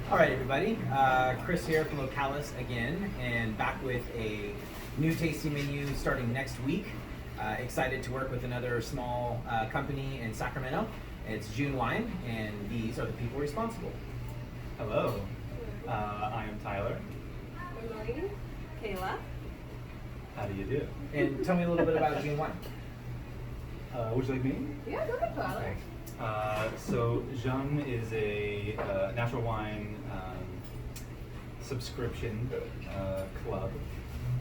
All right, everybody. Chris here from Localis again, and back with a new tasting menu starting next week. Excited to work with another small company in Sacramento. It's Jeune Wine, and these are the people responsible. Hello, I am Tyler. Emily, Kayla. How do you do? And tell me a little bit about Jeune Wine. Would you like me? Yeah, go ahead, Tyler. So Jeune is a natural wine subscription club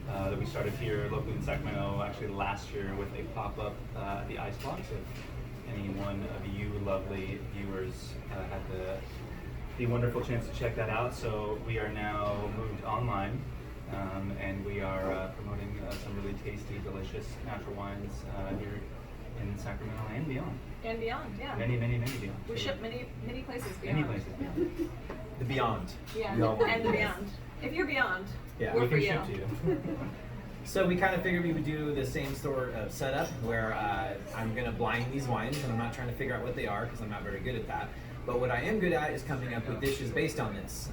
that we started here locally in Sacramento actually last year with a pop-up at the Ice Box. If any one of you lovely viewers had the wonderful chance to check that out. So we are now moved online and we are promoting some really tasty, delicious natural wines here in Sacramento and beyond. And beyond, yeah. Many beyond. We ship many places beyond. Many places beyond. The Beyond. Yeah, We all want and the this. beyond. If you're beyond, Yeah. we're We for can you. ship to you. So we kind of figured we would do the same sort of setup where I'm going to blind these wines, and I'm not trying to figure out what they are because I'm not very good at that. But what I am good at is coming up with dishes based on this.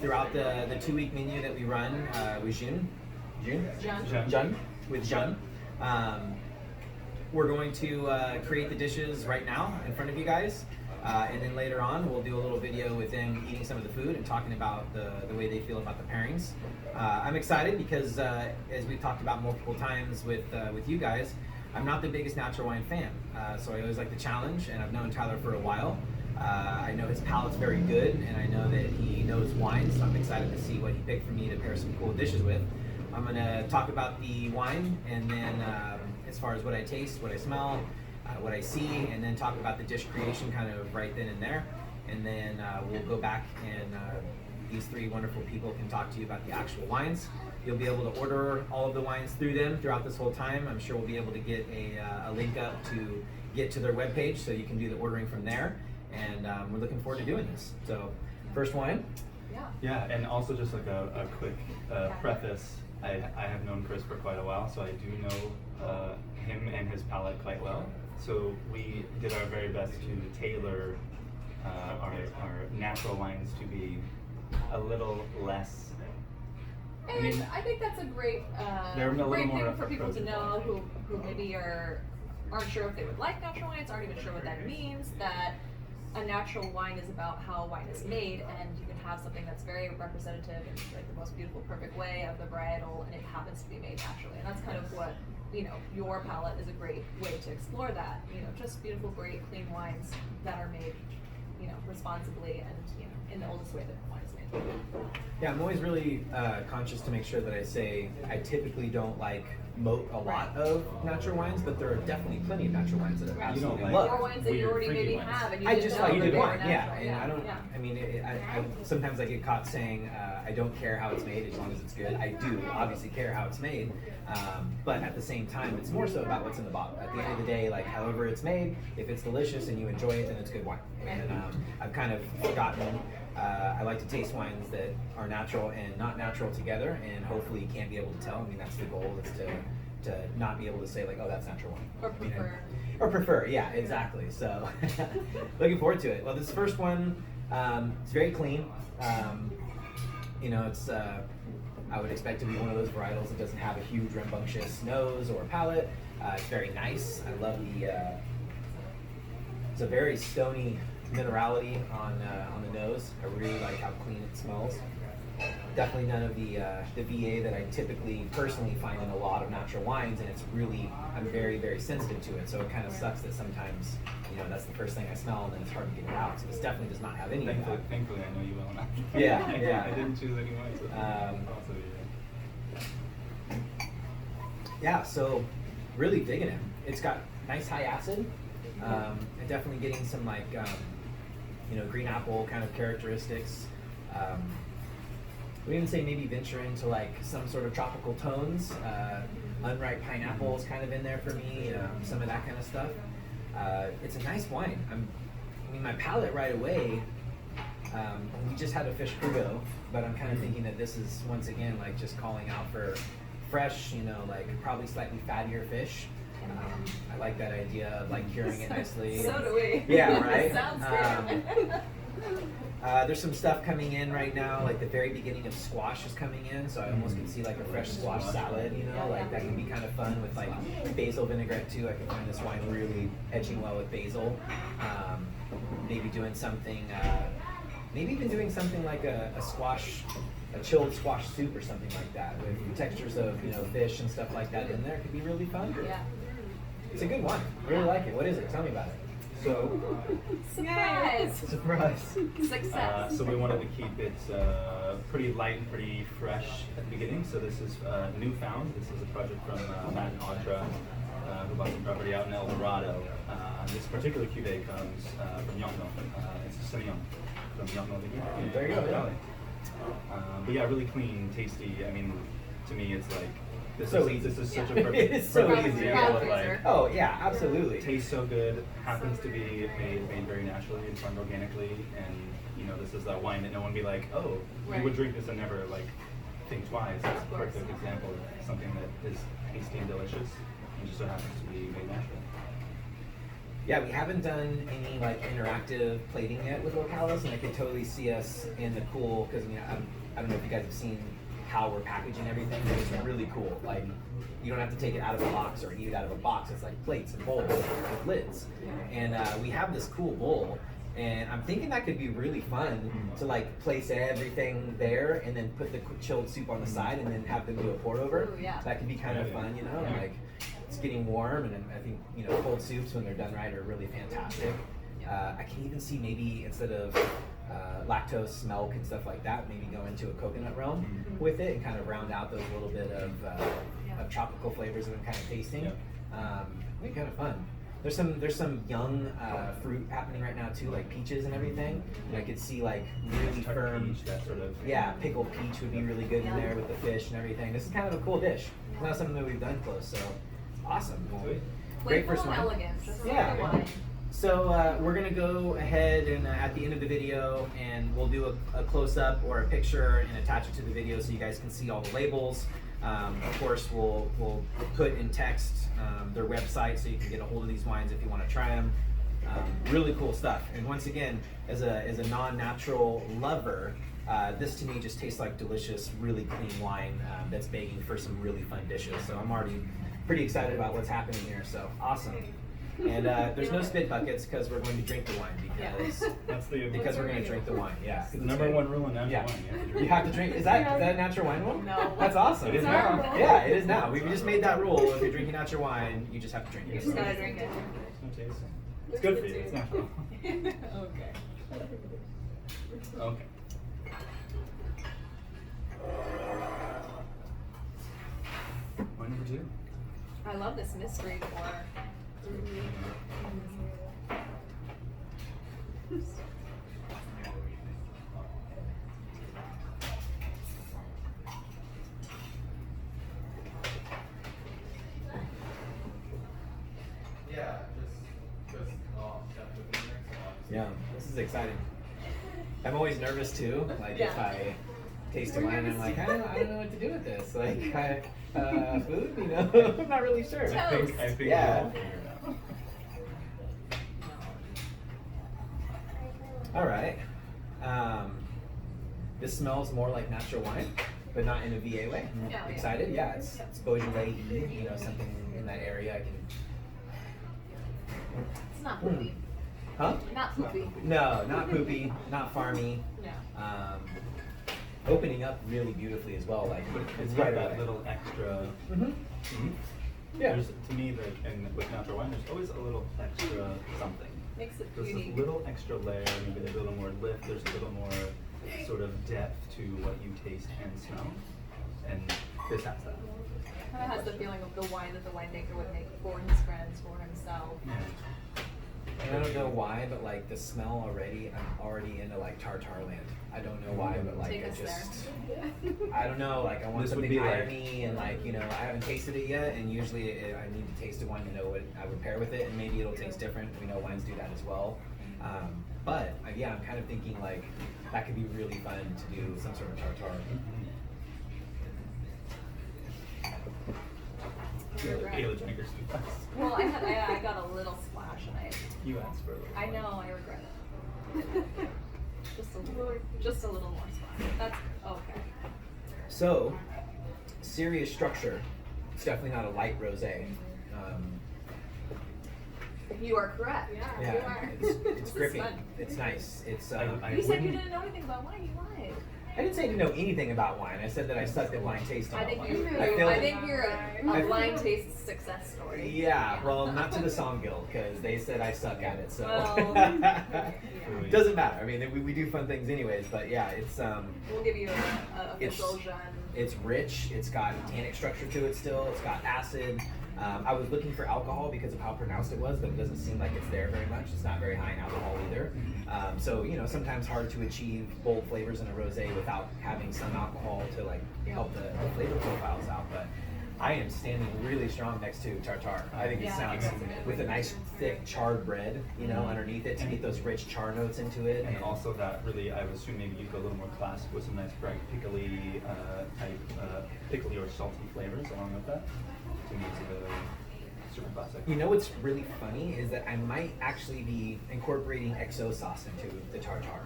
Throughout the 2-week menu that we run with Jeune, with Jeune, we're going to create the dishes right now in front of you guys. And then later on, we'll do a little video with them eating some of the food and talking about the way they feel about the pairings. I'm excited because, as we've talked about multiple times with you guys, I'm not the biggest natural wine fan. So I always like the challenge, and I've known Tyler for a while. I know his palate's very good, and I know that he knows wine, so I'm excited to see what he picked for me to pair some cool dishes with. I'm going to talk about the wine, and then as far as what I taste, what I smell, what I see, and then talk about the dish creation kind of right then and there. And then we'll go back and these 3 wonderful people can talk to you about the actual wines. You'll be able to order all of the wines through them throughout this whole time. I'm sure we'll be able to get a link up to get to their webpage so you can do the ordering from there. And we're looking forward to doing this. So, first wine. Yeah. Yeah, and also just like a quick preface. I have known Chris for quite a while, so I do know him and his palate quite well. So we did our very best to tailor our natural wines to be a little less. And I think that's a great, They're a little great more thing for people to approachable. know who maybe aren't sure if they would like natural wines, aren't even sure what that means, that a natural wine is about how wine is made, and you can have something that's very representative in like the most beautiful, perfect way of the varietal, and it happens to be made naturally. And that's kind of what, your palate is a great way to explore that. Just beautiful, great, clean wines that are made, responsibly and, in the oldest way that wine is made. Yeah, I'm always really conscious to make sure that I say I typically don't like a lot of natural wines, but there are definitely plenty of natural wines that I Right. absolutely You don't love. like Or wines that you weird, already freaky maybe wines. have, and you I didn't just know like that good they were wine, yeah, natural. and I don't. Yeah. I mean, I sometimes I get caught saying I don't care how it's made as long as it's good. I do obviously care how it's made, but at the same time, it's more so about what's in the bottle. At the end of the day, like however it's made, if it's delicious and you enjoy it, then it's good wine. And I've kind of forgotten. I like to taste wines that are natural and not natural together, and hopefully you can't be able to tell. I mean, that's the goal, is to not be able to say like, oh, that's natural wine. Or prefer. Or prefer, yeah, exactly. So, looking forward to it. Well, this first one, it's very clean. It's I would expect to be one of those varietals that doesn't have a huge rambunctious nose or palate. It's very nice. I love it's a very stony minerality on the nose. I really like how clean it smells. Definitely none of the VA that I typically personally find in a lot of natural wines, and it's really, I'm very, very sensitive to it, so it kind of sucks that sometimes, that's the first thing I smell, and then it's hard to get it out. So this definitely does not have any of that. Thankfully, I know you well enough. Yeah, yeah. I didn't choose any wines. Yeah, so really digging it. It's got nice high acid, and definitely getting some green apple kind of characteristics. We even say maybe venture into like some sort of tropical tones. Unripe pineapple is kind of in there for me. Some of that kind of stuff. It's a nice wine. My palate right away. We just had a fish crudo, but I'm kind of thinking that this is once again like just calling out for fresh, like probably slightly fattier fish. I like that idea of like curing it nicely. So do we. Yeah, right. Sounds good. There's some stuff coming in right now, like the very beginning of squash is coming in, so I almost can see like a fresh squash salad, you know, like that can be kind of fun with like basil vinaigrette too. I can find this wine really edging well with basil. Maybe doing something, maybe even doing something like a chilled squash soup or something like that with textures of, you know, fish and stuff like that in there. Could be really fun. Yeah. It's a good wine. I really like it. What is it? Tell me about it. So, Surprise! Surprise. Success. so we wanted to keep it pretty light and pretty fresh at the beginning. So this is Newfound. This is a project from Matt and Audra, who bought some property out in El Dorado. This particular cuvee comes from Yonno. It's a Semillon from Yonno. There you go. Yeah. But yeah, really clean, tasty. I mean, to me, it's like this is such a It perfect, is so perfect easy. example of like. Oh yeah, absolutely. Tastes so good, happens to be made very naturally and farmed organically, and you know, this is that wine that no one be like, oh, we would drink this and never like think twice. It's a perfect example of something that is tasty and delicious and just so happens to be made naturally. Yeah, we haven't done any like interactive plating yet with Localis, and I could totally see us in the cool, because I don't know if you guys have seen how we're packaging everything, but it's really cool. Like, you don't have to take it out of a box or eat it out of a box. It's like plates and bowls with lids. And we have this cool bowl, and I'm thinking that could be really fun to like place everything there and then put the chilled soup on the side and then have them do a pour over. Ooh, yeah. That could be kind of fun, you know, like it's getting warm, and I think, you know, cold soups when they're done right are really fantastic. I can even see maybe instead of lactose milk and stuff like that, maybe go into a coconut realm with it and kind of round out those little bit of tropical flavors that I'm kind of tasting. It'd be kind of fun. There's some young fruit happening right now too, like peaches and everything. And I could see like really firm, Peach, that sort of. yeah, pickled peach would be really good in there with the fish and everything. This is kind of a cool dish. It's not something that we've done close, so it's awesome. Great Playful first and wine. elegant. Just Yeah. like wine. So we're gonna go ahead and at the end of the video, and we'll do a close-up or a picture and attach it to the video so you guys can see all the labels. Of course, we'll put in text their website so you can get a hold of these wines if you want to try them. Really cool stuff. And once again, as a non-natural lover, this to me just tastes like delicious, really clean wine that's begging for some really fun dishes. So I'm already pretty excited about what's happening here. So awesome. And there's no spit buckets because we're going to drink the wine That's the because we're going to drink the wine. Yeah. the number one rule in natural Yeah. wine. You have to drink. Is that natural wine rule? No. That's awesome. It is now. Yeah, it is now. We just made that rule. If you're drinking natural wine, you just have to drink it. You just gotta drink it. There's no taste. It's good for you. It's natural. Okay. Okay. Wine number two. I love this mystery pour. Yeah, this is exciting. I'm always nervous too. Like if I taste a wine, I'm like, I don't know what to do with this. Like, food, you know? I'm not really sure. I think Yeah. we'll figure it out. All right. This smells more like natural wine, but not in a VA way. Yeah. Excited? Yeah, it's Beaujolais, you know, something in that area. I can. It's not poopy. Huh? Not poopy. No, not poopy, not farmy. No. Opening up really beautifully as well. Like It's right got that away. little extra. Yeah. There's, to me, and with natural wine, there's always a little extra something. Makes it There's unique. this little extra layer, maybe there's a little more lift, there's a little more sort of depth to what you taste and smell. And this has that. Kind of has the feeling of the wine that the winemaker would make for his friends, for himself. Yeah. And I don't know why, but like the smell already, I'm already into like tartar land. I don't know why, but like Take it us just, there. I don't know, like I want This would something be irony and like, you know, I haven't tasted it yet, and usually I need to taste a wine to know what I would pair with it, and maybe it'll taste different. We know wines do that as well. But yeah, I'm kind of thinking like that could be really fun to do some sort of tartar. Kayla drinkers do that. Well, I got a little splash and You asked for a little. I know, I regret it. Just a little more splash. That's okay. So, serious structure. It's definitely not a light rosé. You are correct. Yeah, You are. it's gripping. It's nice. It's. You said you didn't know anything about wine. You lied. I didn't say I didn't know anything about wine. I said that I sucked at blind tasting. I think wine. you. I think you're I- a blind taste success story. Yeah, well, not to the Song Guild because they said I suck at it. So Well, doesn't matter. I mean, we do fun things anyways. But yeah, it's we'll give you an official Jeune. it's rich. It's got tannic structure to it still. It's got acid. I was looking for alcohol because of how pronounced it was, but it doesn't seem like it's there very much. It's not very high in alcohol either. So sometimes hard to achieve bold flavors in a rosé without having some alcohol to like help the flavor profiles out. But I am standing really strong next to tartare. I think it sounds with a nice thick charred bread, underneath it to get those rich char notes into it. And also that really, I would assume maybe you'd go a little more classic with some nice bright pickly type, pickly or salty flavors along with that. To me, it's a super classic. You know what's really funny is that I might actually be incorporating XO sauce into the tartare.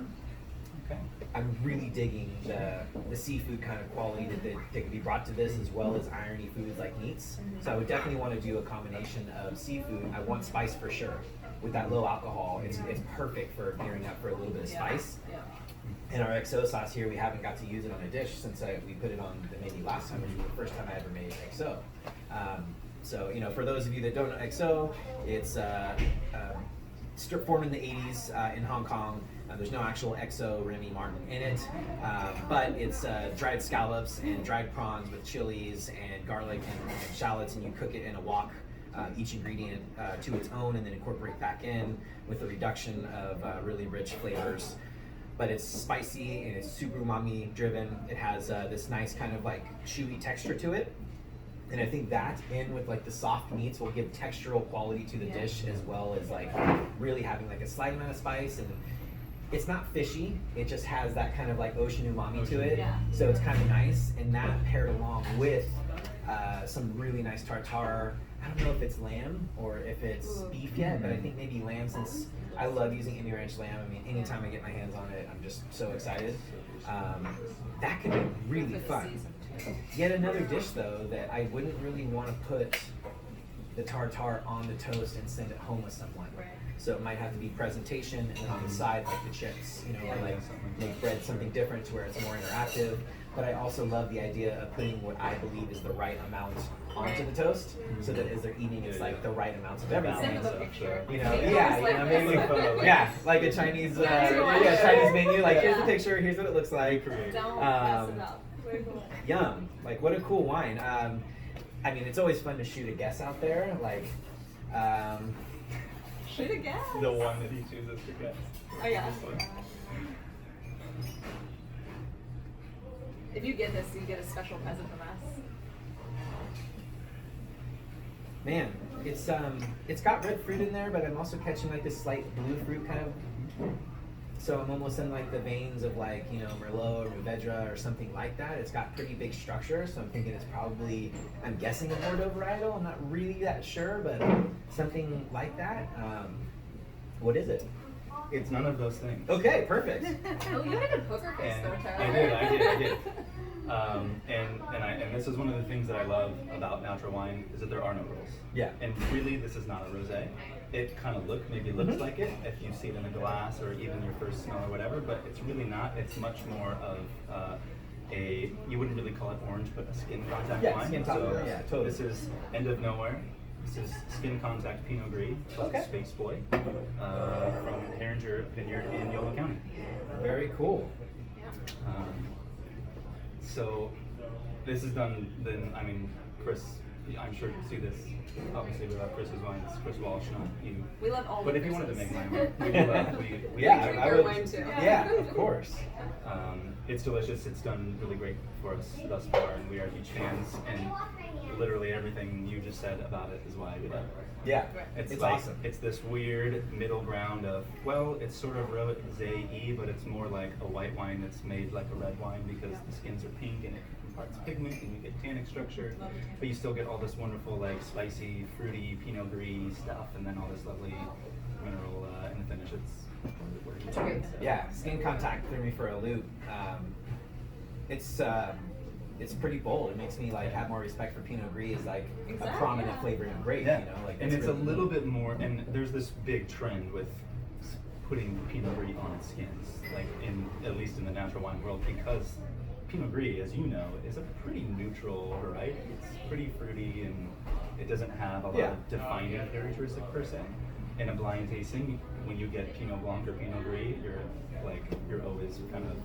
Okay. I'm really digging the seafood kind of quality that could be brought to this, as well as irony foods like meats. So I would definitely want to do a combination of seafood. I want spice for sure. With that low alcohol, it's perfect for gearing up for a little bit of spice. Yeah. And our XO sauce here, we haven't got to use it on a dish since we put it on the menu last time, which was the first time I ever made XO. So, for those of you that don't know XO, it's formed in the 80s in Hong Kong. There's no actual XO Remy Martin in it, but it's dried scallops and dried prawns with chilies and garlic and shallots, and you cook it in a wok, each ingredient to its own, and then incorporate back in with a reduction of really rich flavors. But it's spicy and it's super umami driven. It has this nice kind of like chewy texture to it. And I think that in with like the soft meats will give textural quality to the dish, as well as like really having like a slight amount of spice. And it's not fishy, it just has that kind of like ocean umami to it. Yeah. So it's kind of nice. And that paired along with some really nice tartare. I don't know if it's lamb or if it's beef yet, but I think maybe lamb, since I love using Indy Ranch lamb. I mean, anytime I get my hands on it, I'm just so excited. That could be really fun. Yet another dish though that I wouldn't really want to put the tartare on the toast and send it home with someone. Right. So it might have to be presentation, and then on the side like the chips, or like make bread something different to where it's more interactive. But I also love the idea of putting what I believe is the right amount onto the toast, so that as they're eating, it's like the right amounts of everything. Send them a picture. Maybe like a Chinese, Chinese menu. Like here's the picture, here's what it looks like. Don't mess it up. Yum! Like what a cool wine. I mean, it's always fun to shoot a guess out there. Like, Shoot a guess. The one that he chooses to guess. Oh yeah. This one. If you get this, you get a special present from us. man, it's got red fruit in there, but I'm also catching like this slight blue fruit kind of. So I'm almost in like the veins of like, Merlot or Mourvedre or something like that. It's got pretty big structure, so I'm thinking it's probably, I'm guessing a Bordeaux varietal. I'm not really that sure, but something like that. What is it? It's none of those things. Okay, perfect. Oh, you had a good poker face though, Tyler. I did. And this is one of the things that I love about natural wine is that there are no rules. Yeah. And really, this is not a rosé. It kind of looks like it if you see it in a glass or even your first smell or whatever, but it's really not. It's much more of you wouldn't really call it orange, but a skin contact wine. Skin contact. Yeah, totally. This is End of Nowhere. This is Skin Contact Pinot Gris, Okay. Space Boy, from Herringer Vineyard in Yolo County. Very cool. So this is done. Then Chris, I'm sure you see this. Obviously, we love Chris's wines. Chris Walsh, not you. We love all. But the if you wanted to Chris's. make mine, we drink I our would. wine too. Yeah, of course. It's delicious. It's done really great for us thus far, and we are huge fans. And literally everything you just said about it is why we love it. Yeah, It's it's like, awesome. It's this weird middle ground of, well, it's sort of rosé-y, but it's more like a white wine that's made like a red wine because the skins are pink and it imparts pigment and you get tannic structure, but you still get all this wonderful like spicy, fruity Pinot Gris stuff, and then all this lovely mineral in the finish. That's great. Yeah, skin contact threw me for a loop. It's pretty bold. It makes me like have more respect for Pinot Gris as like Exactly, a prominent yeah. flavoring grape. Yeah, You know, like and it's really a little bit more. And there's this big trend with putting Pinot Gris on skins, like at least in the natural wine world, because Pinot Gris, as you know, is a pretty neutral variety. It's pretty fruity and it doesn't have a lot of defining characteristics per se. In a blind tasting, when you get Pinot Blanc or Pinot Gris, you're always kind of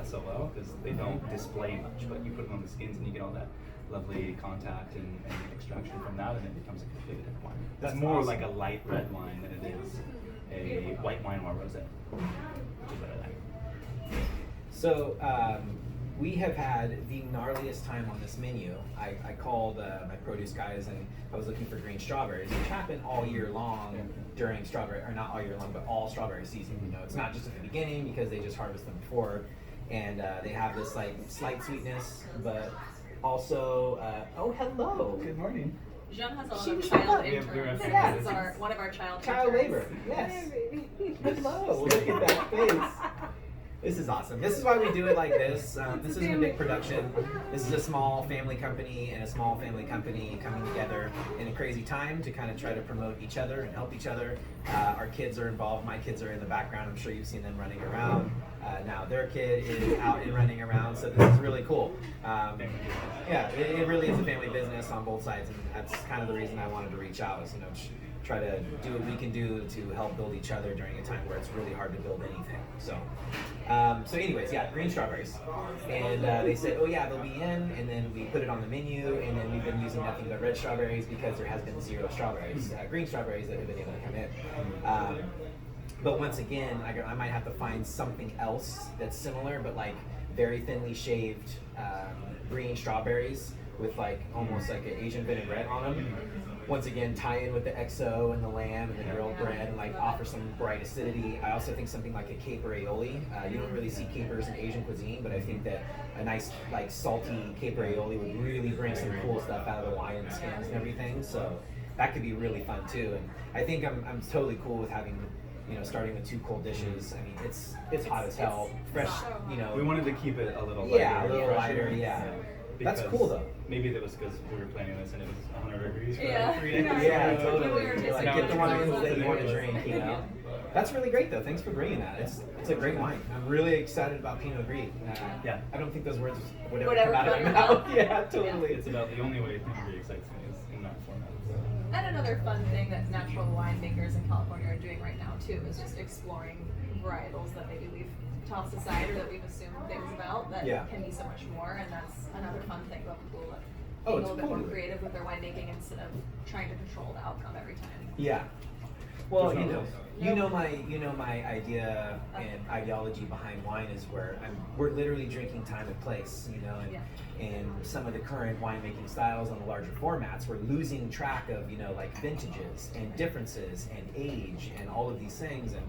SOL because they don't display much, but you put them on the skins and you get all that lovely contact and extraction from that, and it becomes a completely different wine. That's more awesome. like a light red wine than it is a white wine or rosé, which is what I like. So we have had the gnarliest time on this menu. I called my produce guys and I was looking for green strawberries, which happen all year long during strawberry, or not all year long, but all strawberry season. You know, it's not just at the beginning because they just harvest them before, and they have this like slight sweetness, but also oh hello, Good morning. Jeune has a lot She of was child up. interns. Yeah. This is one of our child child interns. labor. Yes. Hello. Look at that face. This is awesome. This is why we do it like this. This isn't a big production. This is a small family company and a small family company coming together in a crazy time to kind of try to promote each other and help each other. Our kids are involved. My kids are in the background. I'm sure you've seen them running around. Now their kid is out and running around, so this is really cool. Yeah, it really is a family business on both sides, and that's kind of the reason I wanted to reach out. Is, you know, try to do what we can do to help build each other during a time where it's really hard to build anything. So anyways, yeah, green strawberries. And they said, oh yeah, they'll be in, and then we put it on the menu, and then we've been using nothing but red strawberries because there has been 0 strawberries, green strawberries that have been able to come in. But once again, I might have to find something else that's similar, but like very thinly shaved green strawberries with like almost like an Asian vinaigrette on them. Once again, tie in with the XO and the lamb and the grilled bread and like offer some bright acidity. I also think something like a caper aioli. You don't really see capers in Asian cuisine, but I think that a nice like salty caper aioli would really bring some cool stuff out of the wine and skins and everything. So that could be really fun too. And I think I'm totally cool with having, you know, starting with 2 cold dishes. I mean, it's hot as hell. Fresh, you know. We wanted to keep it a little lighter. Yeah, a little fresher. lighter, yeah. That's Because cool though. Maybe that was because we were planning this and it was 100 degrees for Yeah. 3 days. Yeah, We totally. were You're just like, now get the it's wines not that you want to something- drink, you know? That's really great though. Thanks for bringing that. It's a great wine. I'm really excited about Pinot Gris. Yeah. I don't think those words would ever Whatever come out of my come out. mouth. Yeah, totally. It's about the only way Pinot Gris excites me is in that format. And another fun thing that natural winemakers in California are doing right now too is just exploring varietals that maybe we've tossed aside or that we've assumed things about that can be so much more. And that's another fun thing about people that being a little bit more creative with their winemaking instead of trying to control the outcome every time. Yeah. Well, you know my idea and ideology behind wine is we're literally drinking time and place, you know, and some of the current winemaking styles on the larger formats, we're losing track of, you know, like vintages and differences and age and all of these things. And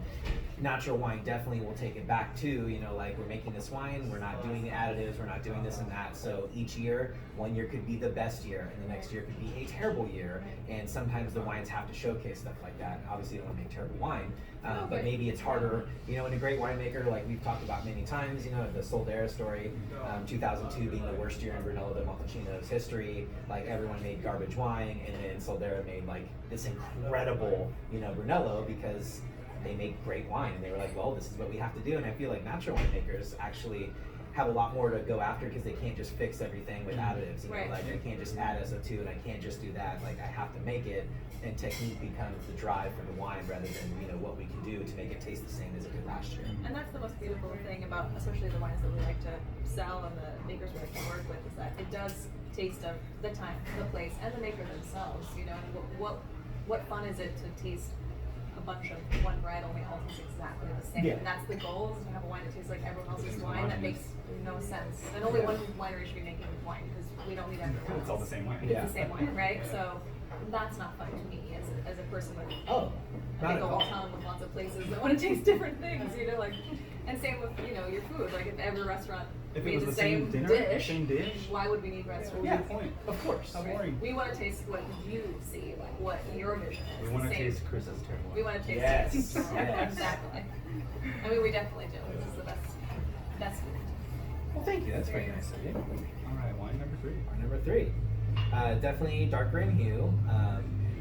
natural wine definitely will take it back to, you know, like we're making this wine, we're not doing the additives, we're not doing this and that. So each year, one year could be the best year, and the next year could be a terrible year. And sometimes the wines have to showcase stuff like that. Obviously, they don't make terrible wine, but maybe it's harder, you know, in a great winemaker, like we've talked about many times, you know, the Soldera story, 2002 being the worst year in Brunello de Montalcino's history. Like everyone made garbage wine, and then Soldera made like this incredible, you know, Brunello because they make great wine, and they were like, well, this is what we have to do. And I feel like natural winemakers actually have a lot more to go after because they can't just fix everything with additives. You know, like I can't just add SO2 and I can't just do that. Like I have to make it, and technique becomes the drive for the wine rather than, you know, what we can do to make it taste the same as it did last year. And that's the most beautiful thing about, especially the wines that we like to sell and the makers we like to work with, is that it does taste of the time, the place, and the maker themselves. You know, and what fun is it to taste a bunch of one varietal and they all taste exactly the same? And that's the goal, is to have a wine that tastes like everyone else's wine. That makes no sense. And only one winery should be making wine because we don't need everyone else. It's all the same wine. It's the same wine, right? So that's not fun to me as a person with a not big at old all. tongue with lots of places that want to taste different things, you know, like, And same with, you know, your food. Like if every restaurant If it made was the the same dinner, dish, same dish, why would we need restaurants? what would be the point? Of course. How boring. We want to taste what you see, like what your vision is. We want to Same- taste Chris's terrible. We want to taste Yes, it. yes. Exactly. I mean, we definitely do. This is the best food. Well, thank you. That's very nice of you. All right, wine number 3. Number 3, definitely darker in hue,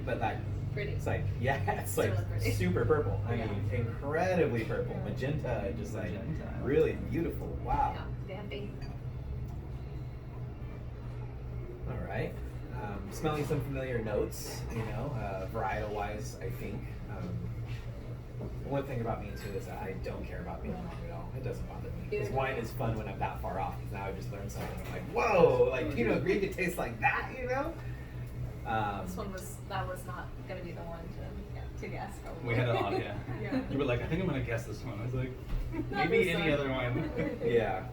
but like Pretty. it's like it's like Really pretty. super purple. I Yeah. mean, incredibly purple, magenta, just like Magenta. really beautiful. Wow. Yeah, vampy. All right. Smelling some familiar notes, you know, varietal wise, I think. One thing about me too is that I don't care about being wrong at all. It doesn't bother me. Because wine is fun when I'm that far off. Because now I just learned something. I'm like, whoa, like Pinot Gris could taste like that, you know? This one was not gonna be the one to guess. Probably. We had a lot, yeah. Yeah. You were like, I think I'm gonna guess this one. I was like, Not maybe this any one. other one. Yeah.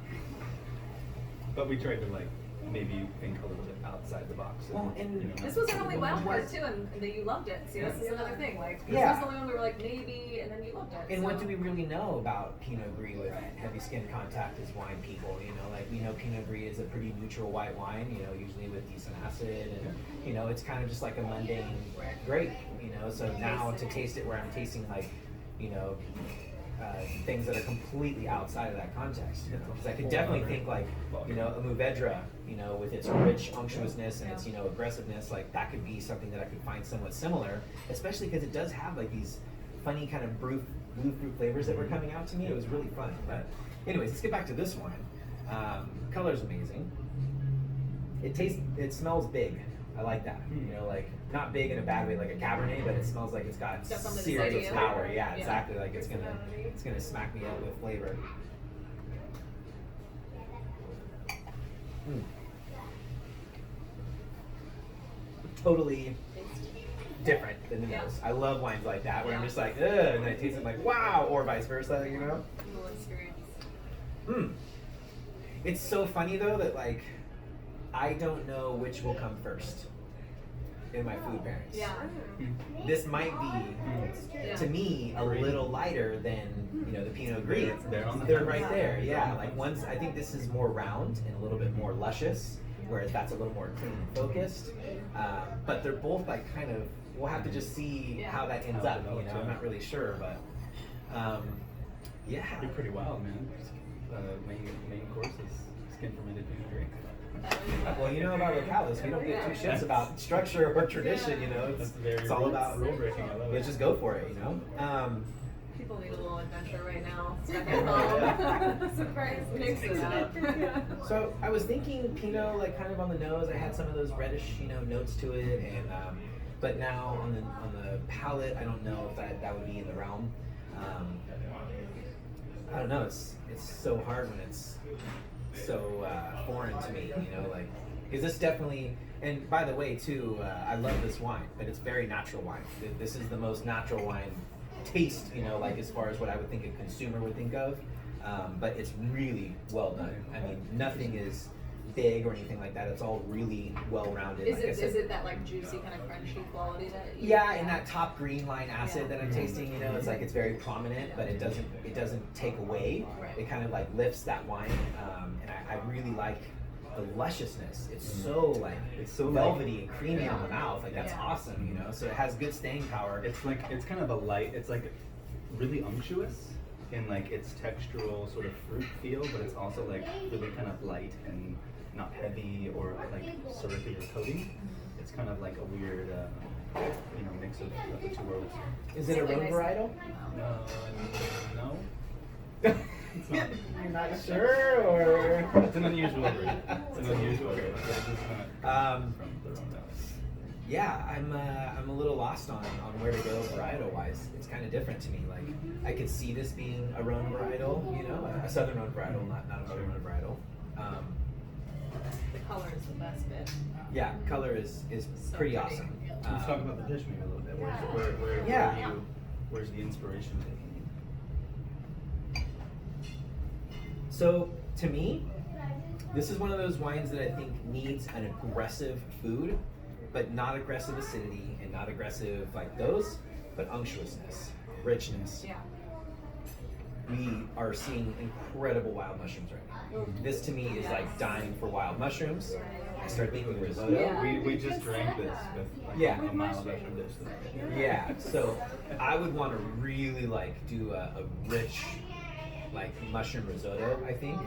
But we tried to like maybe think a little bit outside the box. Well, and This was our only wild card too, and that you loved it. See, this is another thing. Like, this Yeah. was the only one we were like maybe, and then you loved it. And so. what do we really know about Pinot Gris with heavy skin contact as wine people? You know, like we know Pinot Gris is a pretty neutral white wine, you know, usually with decent acid, and you know, it's kind of just like a mundane grape, you know. So now to taste it where I'm tasting like, you know, things that are completely outside of that context. Because I could definitely think like, you know, a Mourvedre, you know, with its rich unctuousness and its, you know, aggressiveness, like that could be something that I could find somewhat similar, especially because it does have like these funny kind of blue fruit flavors that were coming out to me. It was really fun. But anyways, let's get back to this wine. Color's amazing. It smells big. I like that. You know, like not big in a bad way like a Cabernet, but it smells like it's got Got something to say to serious you. power. Yeah, Yeah. exactly. Like it's gonna smack me up with flavor. Mm. Totally different than the Yeah. nose. I love wines like that where I'm Yeah. just like, ugh, and then I taste it like, wow, or vice versa, you know? Cool experience. It's so funny though that like, I don't know which will come first in my food pairings. Yeah. This might be, Yeah. to me, a little lighter than, you know, the Pinot Gris. They're on the They're front. right there, yeah. Like one's, I think this is more round and a little bit more luscious, whereas that's a little more clean and focused. But they're both like kind of, we'll have to just see how that ends How it up, you develops, know, I'm yeah. not really sure, but yeah. You're pretty wild, man. Main course is skin fermented Pinot Gris. Well, you know about Localis, we don't give two shits about structure or tradition, you know, That's very it's all about rule breaking. I love let's it. just go for it, you know. People need a little adventure right now. Stuck at home. Surprise, mix it up. So I was thinking Pinot, like kind of on the nose. I had some of those reddish, you know, notes to it, and but now on the palate, I don't know if that would be in the realm. I don't know. It's so hard when it's so foreign to me, you know, like because this definitely. And by the way, too, I love this wine, but it's very natural wine. This is the most natural wine taste, you know, like as far as what I would think a consumer would think of. But it's really well done. I mean, nothing is big or anything like that. It's all really well rounded. Is like I it said. is it that like juicy kind of crunchy quality that? Yeah, and that top green line acid Yeah. that I'm tasting, you know, it's like it's very prominent, but it doesn't take away. Right. It kind of like lifts that wine, and I really like the lusciousness. It's so like It's so velvety and creamy on the mouth. Like that's Yeah. awesome, you know. So it has good staying power. It's kind of a light. It's like really unctuous in like its textural sort of fruit feel, but it's also like really kind of light and not heavy or like syrupy or coating. It's kind of like a weird, mix of the two worlds. Is it a Really Rhone nice. varietal? No. It's not. You're not sure, or It's an unusual breed. It's an unusual breed. It's not from the Rhone Valley. Yeah, I'm a little lost on where to go varietal wise. It's kind of different to me. Like I could see this being a Rhone varietal, you know, a Southern Rhone varietal, not a Northern Rhone varietal. The color is the best bit. Yeah, color is So pretty pretty. awesome. Let's talk about the dish maybe a little bit. Yeah. Where's the inspiration taking you? So to me, this is one of those wines that I think needs an aggressive food, but not aggressive acidity and not aggressive like those, but unctuousness, richness. Yeah. we are seeing incredible wild mushrooms right now. This to me is like dying for wild mushrooms. I started thinking risotto. Yeah. We just drank this with like Yeah. a mild mushroom dish. Yeah, so I would want to really like do a rich like mushroom risotto, I think.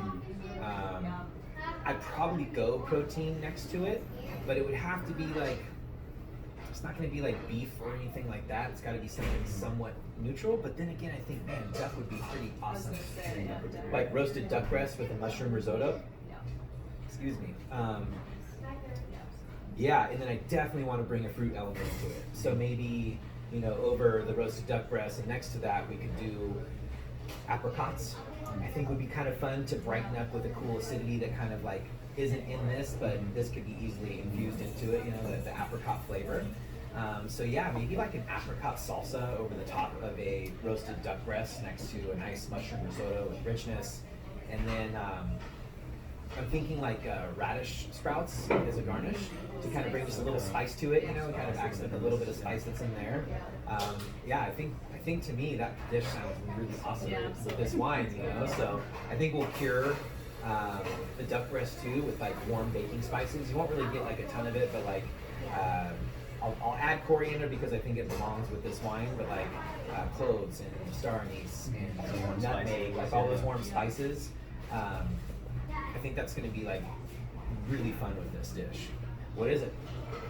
I'd probably go protein next to it, but it would have to be like, it's not going to be like beef or anything like that. It's got to be something somewhat neutral. But then again, I think, man, duck would be pretty awesome. Like roasted duck breast with a mushroom risotto. Excuse me. Yeah, and then I definitely want to bring a fruit element to it. So maybe, you know, over the roasted duck breast, and next to that we could do apricots. I think would be kind of fun to brighten up with a cool acidity that kind of like isn't in this, but this could be easily infused into it, you know, the apricot flavor. So yeah, maybe like an apricot salsa over the top of a roasted duck breast next to a nice mushroom risotto with richness. And then I'm thinking like radish sprouts as a garnish to kind of bring just a little spice to it, you know, kind of accent a little bit of spice that's in there. Yeah, I think to me that dish sounds really awesome with this wine, you know. So I think we'll cure the duck breast too with like warm baking spices. You won't really get like a ton of it, but like I'll add coriander because I think it belongs with this wine, but like cloves and star anise and nutmeg, like all those warm spices. I think that's going to be like really fun with this dish. What is it?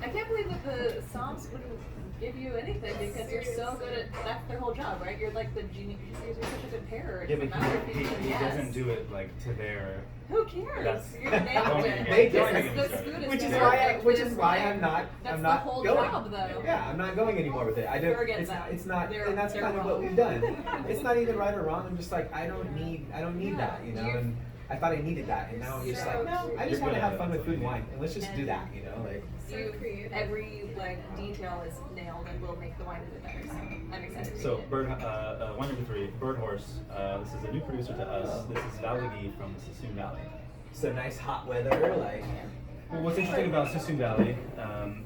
I can't believe that the Psalms wouldn't give you anything because you're so good at, that's their whole job, right? You're like the genius, you're such a good pairer. Yeah, but he doesn't do it like to their... Who cares? That's, You're nailed it. They do. This food is Which is perfect. why I'm not That's not the whole going. job, though. Yeah, I'm not going anymore with it. I don't. Forget It's, that. it's not, They're- and that's they're kind of what wrong. we've done. It's not even right or wrong. I'm just like I don't need that, you know. And I thought I needed that, and now I'm just like, no, I just want to have fun with food and wine, and let's just do that, you know, like. Every like detail is nailed and will make the wine even better. So I'm excited. To So, eat it. wine number 3, Bird Horse. This is a new producer to us. This is Valigi from Sassoon Valley. So nice hot weather, like Well, what's interesting about Sassoon Valley,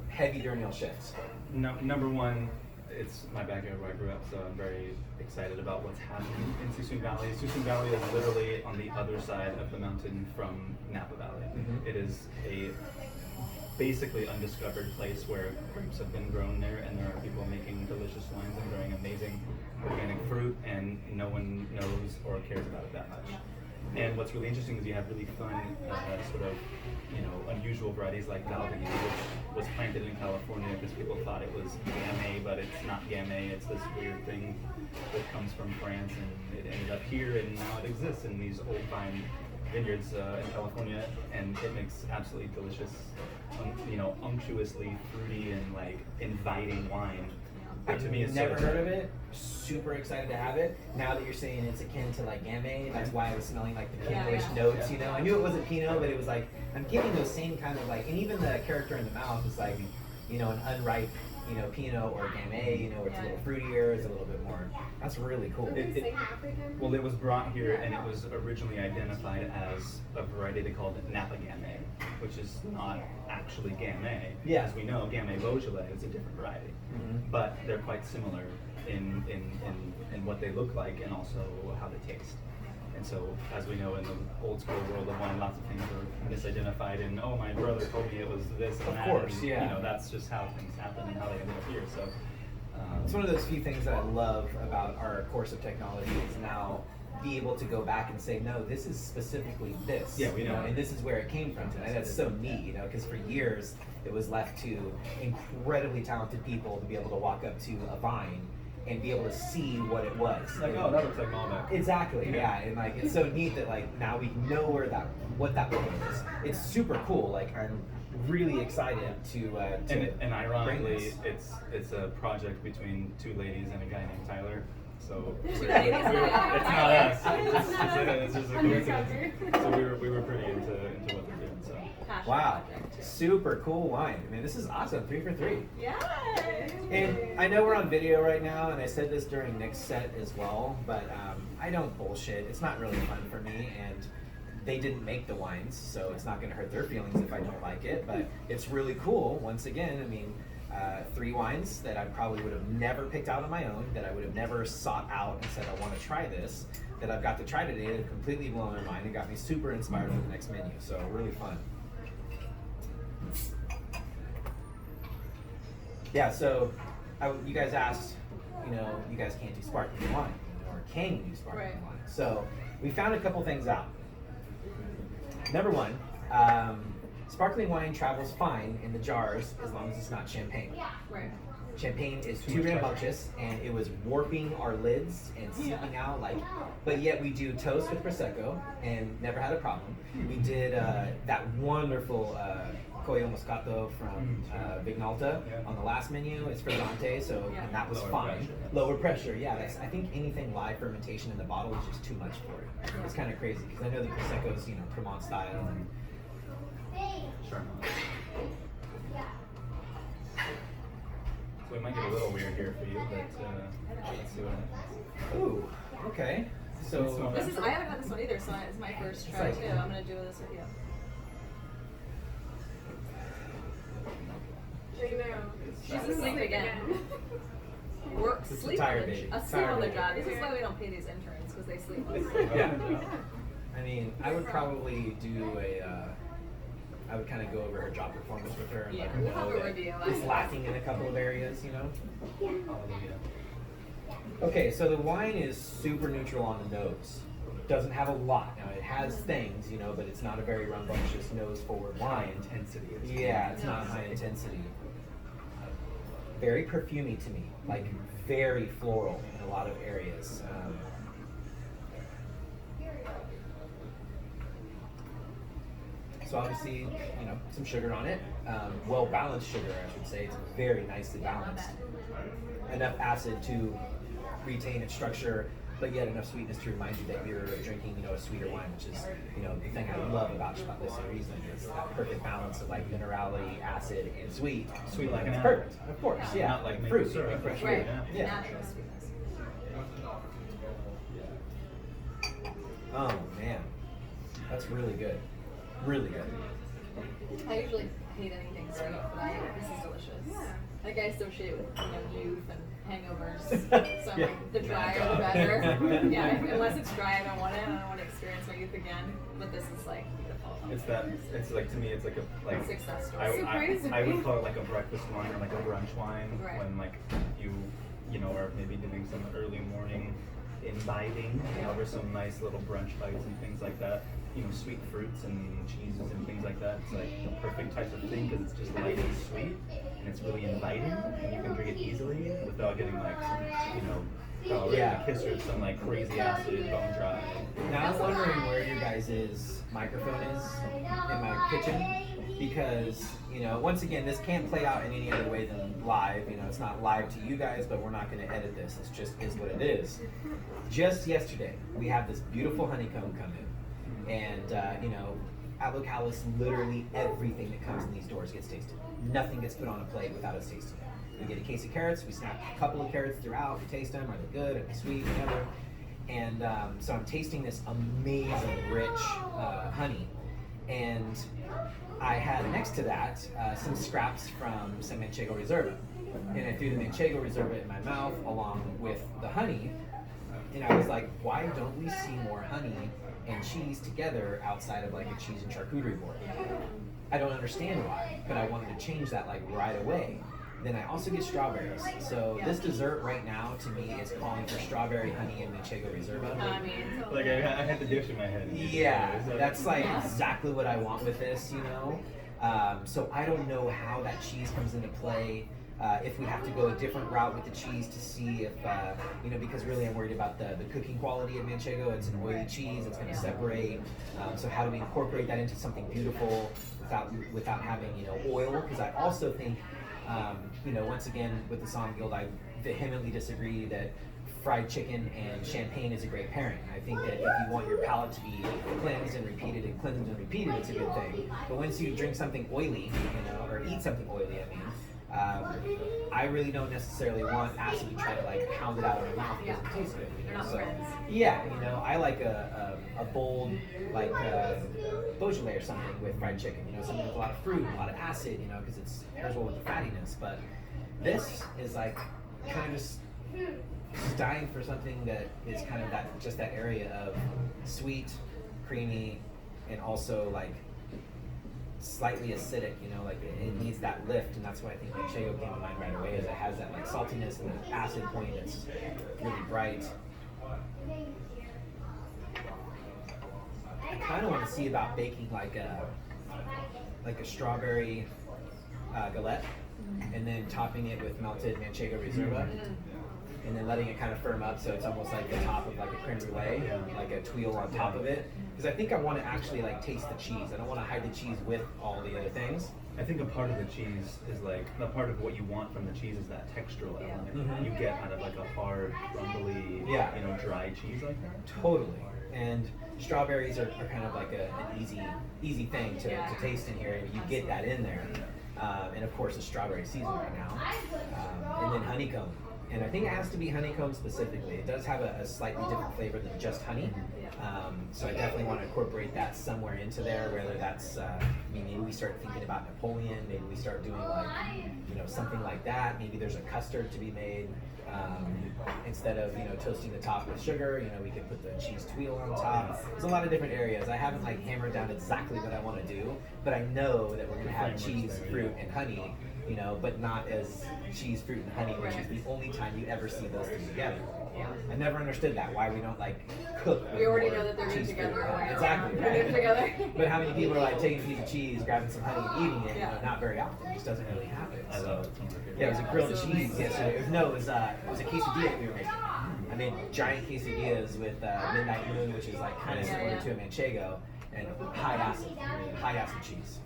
heavy diurnal shifts. number one, it's my backyard where I grew up, so I'm very excited about what's happening in Sassoon Valley. Sassoon Valley is literally on the other side of the mountain from Napa Valley. Mhm. It is a basically undiscovered place where grapes have been grown there, and there are people making delicious wines and growing amazing organic fruit, and no one knows or cares about it that much. And what's really interesting is you have really fun, sort of, unusual varieties like Valvini, which was planted in California because people thought it was Gamay, but it's not Gamay. It's this weird thing that comes from France, and it ended up here, and now it exists in these old vine vineyards in California, and it makes absolutely delicious, unctuously fruity and like inviting wine. But to me, it's never heard of it. Super excited to have it. Now that you're saying it's akin to like Gamay, that's why I was smelling like the Pinot-ish notes. You know, I knew it wasn't Pinot, but it was like I'm getting those same kind of like, and even the character in the mouth is like, an unripe, Pinot or Gamay. Where it's a little fruitier, it's a little bit more. That's really cool. Well, it was brought here, and it was originally identified as a variety they called Napa Gamay, which is not actually Gamay. Yeah. As we know, Gamay Beaujolais is a different variety, but they're quite similar in what they look like and also how they taste. And so, as we know in the old school world of wine, lots of things are misidentified, and oh, my brother told me it was this and that. Of course, and, yeah. That's just how things happen and how they end up here. So. It's one of those few things that I love about our course of technology is now be able to go back and say, no, this is specifically this. Yeah, we know. And this is where it came from tonight. That's so neat, because for years it was left to incredibly talented people to be able to walk up to a vine and be able to see what it was. Like, oh, that looks like Malbec. Exactly, yeah. And like it's so neat that like now we know what that wine is. It's super cool. Like I'm really excited to and ironically, bring this. it's a project between two ladies and a guy named Tyler. So Two it's ladies not and a guy. us. It's just a coincidence. So we were pretty into what they're doing. So Passion Wow, project. super cool wine. I mean, this is awesome. 3 for 3. Yay! And I know we're on video right now, and I said this during Nick's set as well, but I don't bullshit. It's not really fun for me, and they didn't make the wines, so it's not going to hurt their feelings if I don't like it, but it's really cool. Once again, I mean, 3 wines that I probably would have never picked out on my own, that I would have never sought out and said, I want to try this. that I've got to try today that have completely blown my mind and got me super inspired for the next menu. So really fun. Yeah, so you guys asked, you guys can't do sparkling wine, or can you do sparkling wine? So we found a couple things out. Number one, sparkling wine travels fine in the jars as long as it's not champagne. Right. Champagne is too rambunctious, and it was warping our lids and seeping out but yet we do toast with Prosecco and never had a problem. We did that wonderful Coyo Moscato from Vignalta on the last menu. It's frizzante, and that was fine. Lower pressure, yeah. I think anything live fermentation in the bottle is just too much for it. It's kind of crazy, because I know the Prosecco's, Cremant style. And Sure. So it might get a little weird here for you, but let's do it. ooh, okay. So I haven't had this one either, so it's my first try too. I'm gonna do this with you. She's asleep again. Work, It's a sleep tired on the baby. asleep on the Tired job. baby. This is why we don't pay these interns, because they sleep. Yeah. I mean, I would probably do I would kind of go over her job performance with her and let her We'll have know a that review. it's lacking in a couple of areas, Hallelujah. Okay, so the wine is super neutral on the nose. Doesn't have a lot. Now it has things, but it's not a very rambunctious nose-forward High wine. intensity. Yeah, it's not high intensity. Very perfumey to me, like very floral in a lot of areas. So obviously, some sugar on it. Well balanced sugar, I should say. It's very nicely balanced. Enough acid to retain its structure, but yet enough sweetness to remind you that you're drinking, a sweeter wine, which is, the thing I love about this Riesling is that perfect balance of minerality, acid, and sweet. Sweet like an It's apple. perfect, of course. Yeah, Not like maple fruit, syrup. fresh Right. fruit. Yeah. Natural sweetness. Oh man, that's really good. Really good. I usually hate anything sweet, but this is delicious. I associate it with youth and hangovers. So Yeah. the drier the better. Yeah, unless it's dry, I don't want it. I don't want to experience my youth again. But this is beautiful. It's like, to me, it's like a Success story. I would call it like a breakfast wine or like a brunch wine, Right. when you are maybe doing some early morning imbibing over some nice little brunch bites and things like that. Sweet fruits and cheeses and things like that. It's like the perfect type of thing, because it's just light and sweet, and it's really inviting, and you can drink it easily without getting Yeah. kiss with some crazy acid, bone dry. Now I'm wondering where your guys' microphone is in my kitchen, because once again, this can't play out in any other way than live. It's not live to you guys, but we're not going to edit this. It just is what it is. Just yesterday, we have this beautiful honeycomb come in, and at Localis, literally everything that comes in these doors gets tasted. Nothing gets put on a plate without us tasting it. We get a case of carrots, we snap a couple of carrots throughout, we taste them, are they good, are they sweet, whatever. And so I'm tasting this amazing, rich honey. And I had next to that some scraps from some Manchego Reserva. And I threw the Manchego Reserva in my mouth along with the honey. And I was like, why don't we see more honey and cheese together outside of a cheese and charcuterie board? I don't understand why, but I wanted to change that right away. Then I also get strawberries. So this dessert right now to me is calling for strawberry honey and Manchego Reserva. I had the dish in my head. Yeah, that's exactly what I want with this, So I don't know how that cheese comes into play. If we have to go a different route with the cheese to see if, because really I'm worried about the cooking quality of Manchego. It's an oily cheese, it's going to separate. So how do we incorporate that into something beautiful without having, oil? Because I also think, once again, with the Somm Guild, I vehemently disagree that fried chicken and champagne is a great pairing. I think that if you want your palate to be cleansed and repeated, it's a good thing. But once you drink something oily, or eat something oily, I really don't necessarily want acid to try to pound it out of my mouth because it tastes good. They're not So, friends. yeah, I like a bold Beaujolais or something with fried chicken. Something with a lot of fruit, a lot of acid. Because it pairs well with the fattiness. But this is kind of just just dying for something that is kind of that area of sweet, creamy, and also like slightly acidic, you know, like it needs that lift, and that's why I think manchego came to mind right away, is it has that like saltiness and the acid point that's really bright. I kind of want to see about baking like a strawberry galette, and then topping it with melted manchego reserva, and then letting it kind of firm up so it's almost like the top of like a creme brulee, like a tuile on top of it. Because I think I want to actually like taste the cheese. I don't want to hide the cheese with all the other things. I think a part of the cheese is like, the part of what you want from the cheese is that textural element. Mhm. You get kind of like a hard, crumbly, you know, dry cheese like that. Totally. And strawberries are kind of like an easy thing to taste in here. You get that in there. And of course the strawberry season right now. And then honeycomb. And I think it has to be honeycomb specifically. It does have a slightly different flavor than just honey. So I definitely want to incorporate that somewhere into there, whether that's, maybe we start thinking about Napoleon, maybe we start doing like, you know, something like that. Maybe there's a custard to be made. Instead of, you know, toasting the top with sugar, you know, we could put the cheese tuile on top. There's a lot of different areas. I haven't like hammered down exactly what I want to do, but I know that we're going to have cheese, fruit, and honey, you know, but not as cheese, fruit, and honey, which is the only time you ever see those two together. I never understood that, why we don't like cook. We already more know that they're good cheese, together. fruit, and honey. Or Exactly, they're good right? together. But how many people are like taking a piece of cheese, grabbing some honey, and eating it? You know, Yeah. not very often. It just doesn't really happen. I So- love it. yeah, it was a grilled Absolutely. cheese yesterday. It was a quesadilla that we were making. I made giant quesadillas with Midnight Moon, which is like kind of similar to a manchego, and high acid cheese.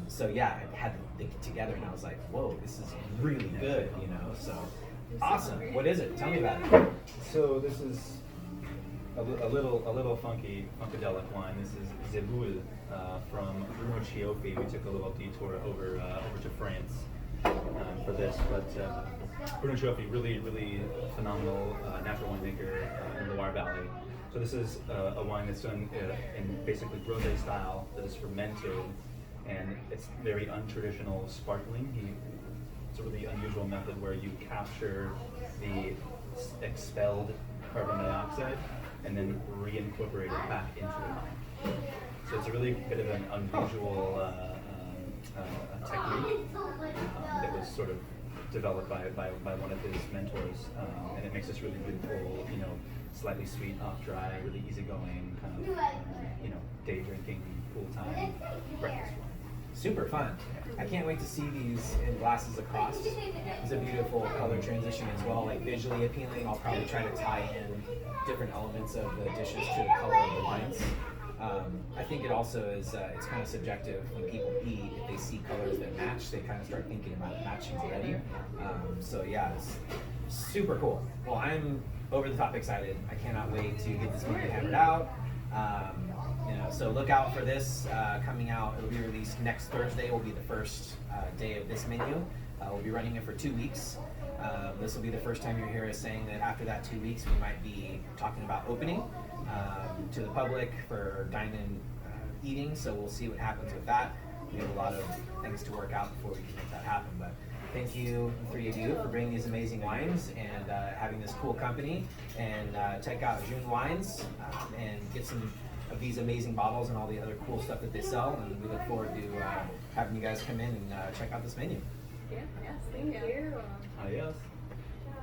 So yeah, I had to think it together, and I was like, whoa, this is really good, you know. So awesome. What is it? Tell me about it. So this is a little funkadelic wine. This is Zeboul from Bruno Cioffi. We took a little detour over to France for this, but Bruno Cioffi, really phenomenal natural winemaker in the Loire Valley. So this is a wine that's done in basically rosé style, that is fermented, and it's very untraditional sparkling. It's a really unusual method where you capture the expelled carbon dioxide and then reincorporate it back into the wine. So it's a really bit of an unusual technique that was sort of developed by one of his mentors, and it makes this really beautiful, you know, slightly sweet, off dry, really easygoing kind of, you know, day drinking, pool time breakfast wine. Super fun. I can't wait to see these in glasses across. It's a beautiful color transition as well, like visually appealing. I'll probably try to tie in different elements of the dishes to the color of the wines. I think it also is, it's kind of subjective when people eat. If they see colors that match, they kind of start thinking about matching already. So yeah, it's super cool. Well, I'm over the top excited. I cannot wait to get this movie hammered out. You know, so look out for this coming out. It'll be released next Thursday. Will be the first day of this menu. We'll be running it for 2 weeks. This will be the first time you hear us saying that after that 2 weeks, we might be talking about opening to the public for dine-in eating. So we'll see what happens with that. We have a lot of things to work out before we can make that happen. But thank you, the three of you, for bringing these amazing wines and having this cool company. And check out Jeune Wines and get some of these amazing bottles and all the other cool stuff that they sell. And we look forward to having you guys come in and check out this menu. Yes, thank you. Adios.